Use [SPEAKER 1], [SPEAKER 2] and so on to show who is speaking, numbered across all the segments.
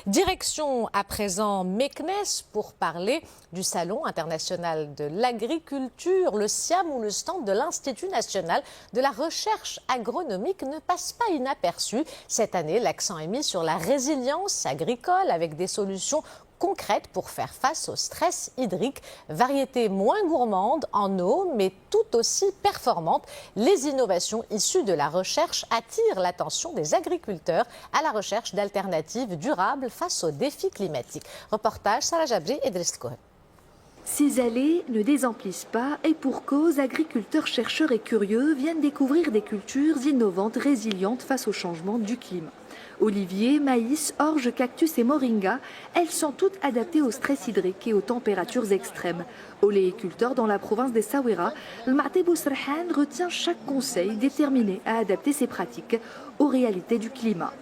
[SPEAKER 1] Direction à présent Meknès pour parler du Salon international de l'agriculture, le SIAM, où le stand de l'Institut national de la recherche agronomique ne passe pas inaperçu. Cette année, l'accent est mis sur la résilience agricole avec des solutions concrètes pour faire face au stress hydrique. Variétés moins gourmandes en eau, mais tout aussi performantes. Les innovations issues de la recherche attirent l'attention des agriculteurs à la recherche d'alternatives durables face aux défis climatiques. Reportage Sarah Jabri et Driss Cohen.
[SPEAKER 2] Ces allées ne désemplissent pas et pour cause, agriculteurs, chercheurs et curieux viennent découvrir des cultures innovantes, résilientes face au changement du climat. Olivier, maïs, orge, cactus et moringa, elles sont toutes adaptées au stress hydrique et aux températures extrêmes. Oléiculteur dans la province des Saouira, le Ma'té Bousserhan retient chaque conseil déterminé à adapter ses pratiques aux réalités du climat.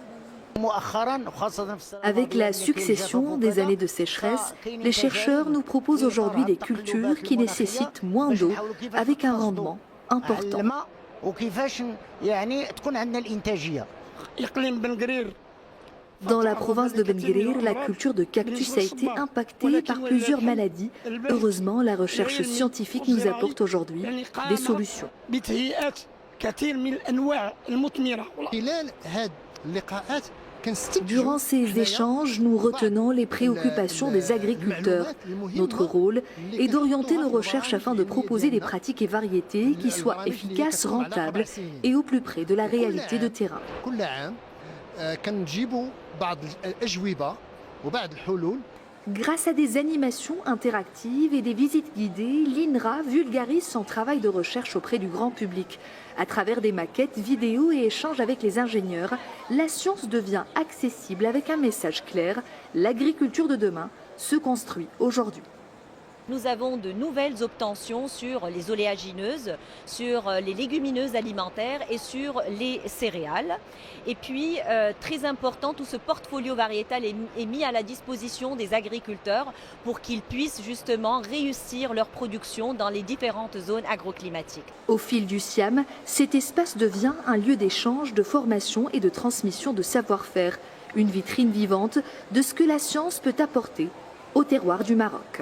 [SPEAKER 2] Avec la succession des années de sécheresse, les chercheurs nous proposent aujourd'hui des cultures qui nécessitent moins d'eau avec un rendement important. Dans la province de Ben Guerir, la culture de cactus a été impactée par plusieurs maladies. Heureusement, la recherche scientifique nous apporte aujourd'hui des solutions. Durant ces échanges, nous retenons les préoccupations des agriculteurs. Notre rôle est d'orienter nos recherches afin de proposer des pratiques et variétés qui soient efficaces, rentables et au plus près de la réalité de terrain. Grâce à des animations interactives et des visites guidées, l'INRA vulgarise son travail de recherche auprès du grand public. À travers des maquettes, vidéos et échanges avec les ingénieurs, la science devient accessible avec un message clair. L'agriculture de demain se construit aujourd'hui.
[SPEAKER 3] Nous avons de nouvelles obtentions sur les oléagineuses, sur les légumineuses alimentaires et sur les céréales. Et puis, très important, tout ce portfolio variétal est mis à la disposition des agriculteurs pour qu'ils puissent justement réussir leur production dans les différentes zones agroclimatiques.
[SPEAKER 2] Au fil du SIAM, cet espace devient un lieu d'échange, de formation et de transmission de savoir-faire. Une vitrine vivante de ce que la science peut apporter au terroir du Maroc.